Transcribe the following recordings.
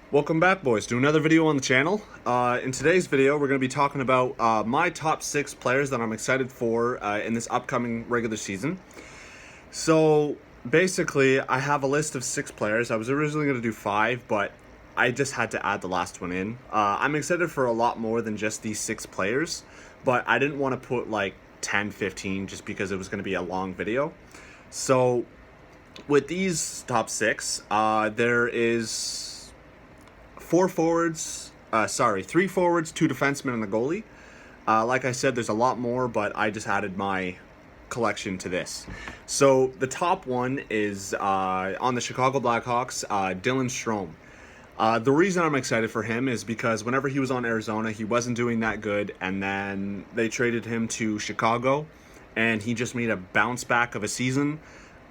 Welcome back, boys, to another video on the channel. In today's video, we're going to be talking about my top 6 players that I'm excited for in this upcoming regular season. So, basically, I have a list of 6 players. I was originally going to do 5, but I just had to add the last one in. I'm excited for a lot more than just these 6 players, but I didn't want to put like 10, 15 just because it was going to be a long video. So, with these top 6, there is three forwards, 2 defensemen, and the goalie. Like I said, there's a lot more, but I just added my collection to this. So the top one is on the Chicago Blackhawks, Dylan Strome. The reason I'm excited for him is because whenever he was on Arizona, he wasn't doing that good, and then they traded him to Chicago, and he just made a bounce back of a season.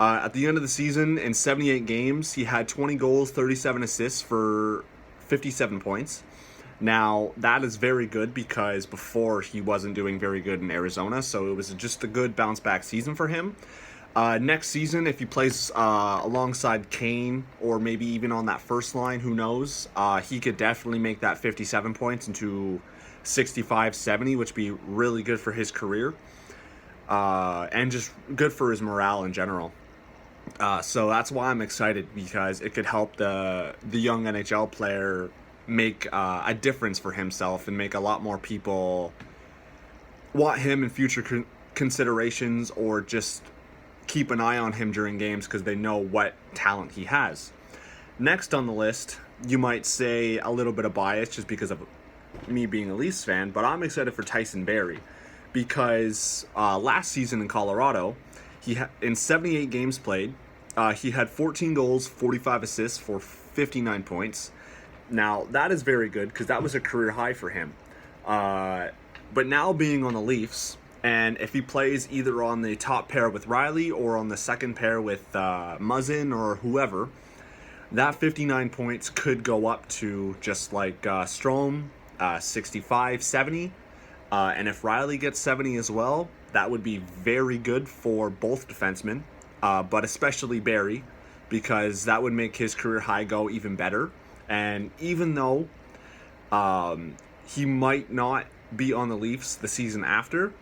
At the end of the season, in 78 games, he had 20 goals, 37 assists for 57 points. Now, that is very good because before he wasn't doing very good in Arizona, so it was just a good bounce back season for him. Next season, if he plays alongside Kane or maybe even on that first line, who knows, he could definitely make that 57 points into 65, 70, which would be really good for his career and just good for his morale in general. So that's why I'm excited, because it could help the young NHL player make a difference for himself and make a lot more people want him in future considerations, or just keep an eye on him during games because they know what talent he has. Next on the list, you might say a little bit of bias just because of me being a Leafs fan, but I'm excited for Tyson Barrie because last season in Colorado, in 78 games played, he had 14 goals, 45 assists for 59 points. Now, that is very good because that was a career high for him. But now being on the Leafs, and if he plays either on the top pair with Riley or on the second pair with Muzzin or whoever, that 59 points could go up to just like Strome, 65, 70. And if Riley gets 70 as well, that would be very good for both defensemen, but especially Barrie, because that would make his career high go even better. And even though he might not be on the Leafs the season after,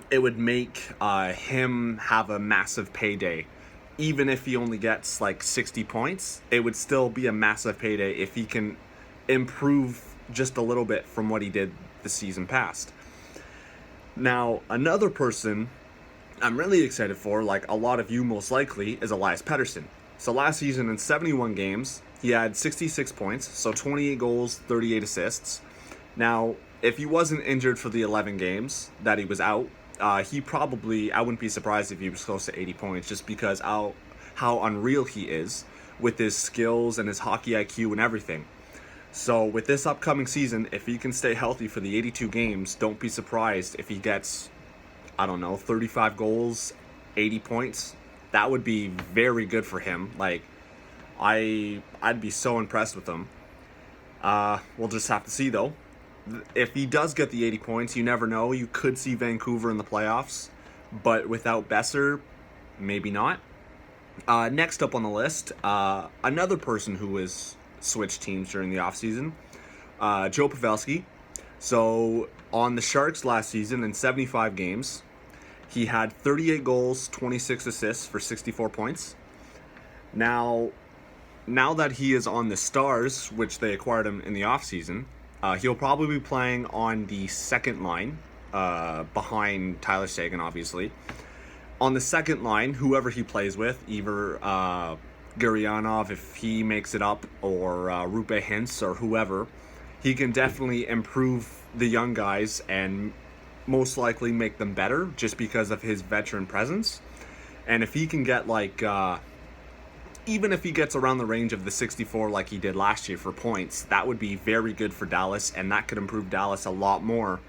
it would make him have a massive payday. Even if he only gets like 60 points, it would still be a massive payday if he can improve just a little bit from what he did the season past. Now, another person I'm really excited for, like a lot of you most likely, is Elias Pettersson. So last season in 71 games, he had 66 points, so 28 goals, 38 assists. Now, if he wasn't injured for the 11 games that he was out, I wouldn't be surprised if he was close to 80 points, just because how unreal he is with his skills and his hockey IQ and everything. So with this upcoming season, if he can stay healthy for the 82 games, don't be surprised if he gets, 35 goals, 80 points. That would be very good for him. Like, I'd be so impressed with him. We'll just have to see, though. If he does get the 80 points, you never know. You could see Vancouver in the playoffs. But without Besser, maybe not. Next up on the list, another person who has switched teams during the offseason, Joe Pavelski. So on the Sharks last season in 75 games, he had 38 goals, 26 assists for 64 points. Now that he is on the Stars, which they acquired him in the offseason, he'll probably be playing on the second line, behind Tyler Seguin, obviously. On the second line, whoever he plays with, either Gurianov, if he makes it up, or Rupe Hintz, or whoever, he can definitely improve the young guys and most likely make them better just because of his veteran presence. And if he can get even if he gets around the range of the 64 like he did last year for points, that would be very good for Dallas, and that could improve Dallas a lot more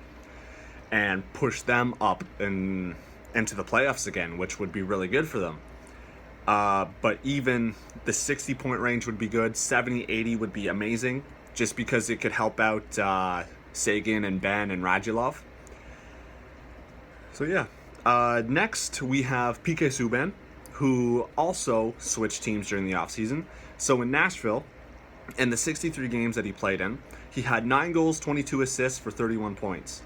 and push them up into the playoffs again, which would be really good for them. But even the 60-point range would be good. 70, 80 would be amazing, just because it could help out Seguin and Ben and Radulov. So yeah. Next, we have PK Subban, who also switched teams during the offseason. So in Nashville, in the 63 games that he played in, he had 9 goals, 22 assists for 31 points.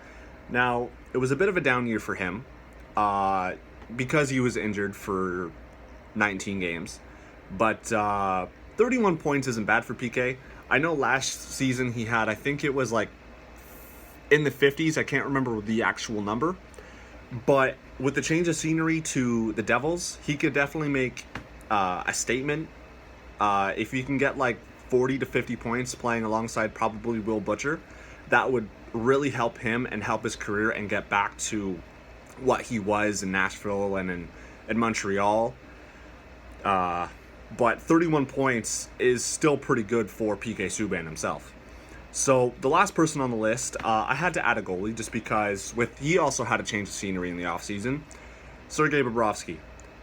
Now, it was a bit of a down year for him because he was injured for 19 games. But 31 points isn't bad for PK. I know last season he had, I think it was like in the 50s. I can't remember the actual number. But with the change of scenery to the Devils, he could definitely make a statement. If you can get like 40 to 50 points playing alongside probably Will Butcher, that would really help him and help his career and get back to what he was in Nashville and in Montreal. But 31 points is still pretty good for PK Subban himself. So the last person on the list, I had to add a goalie just because he also had a change of scenery in the offseason. Sergei Bobrovsky.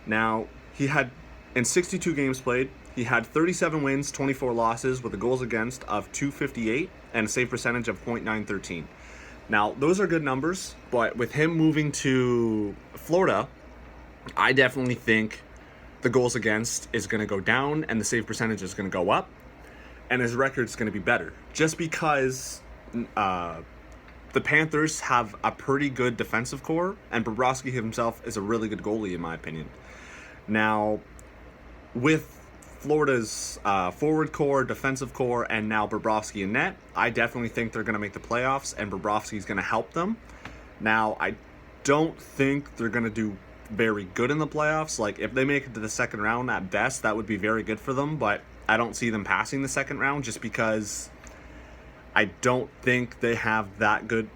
Now, he had, in 62 games played, he had 37 wins, 24 losses with a goals against of .258 and a save percentage of .913. Now, those are good numbers, but with him moving to Florida, I definitely think the goals against is going to go down and the save percentage is going to go up, and his record's going to be better. Just because the Panthers have a pretty good defensive core, and Bobrovsky himself is a really good goalie, in my opinion. Now, with Florida's forward core, defensive core, and now Bobrovsky in net, I definitely think they're going to make the playoffs, and Bobrovsky's going to help them. Now, I don't think they're going to do very good in the playoffs. Like, if they make it to the second round at best, that would be very good for them, but I don't see them passing the second round just because I don't think they have that good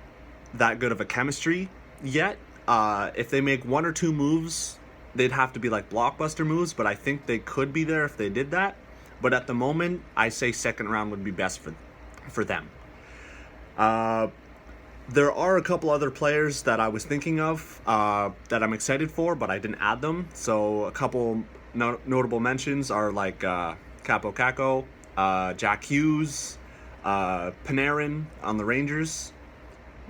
of a chemistry yet. If they make 1 or 2 moves, they'd have to be like blockbuster moves, but I think they could be there if they did that. But at the moment, I say second round would be best for them. There are a couple other players that I was thinking of that I'm excited for, but I didn't add them. So a couple notable mentions are like Capo Caco, Jack Hughes, Panarin on the Rangers.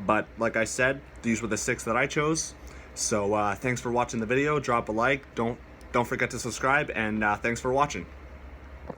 But like I said, these were the 6 that I chose. So thanks for watching the video. Drop a like. Don't forget to subscribe, and thanks for watching.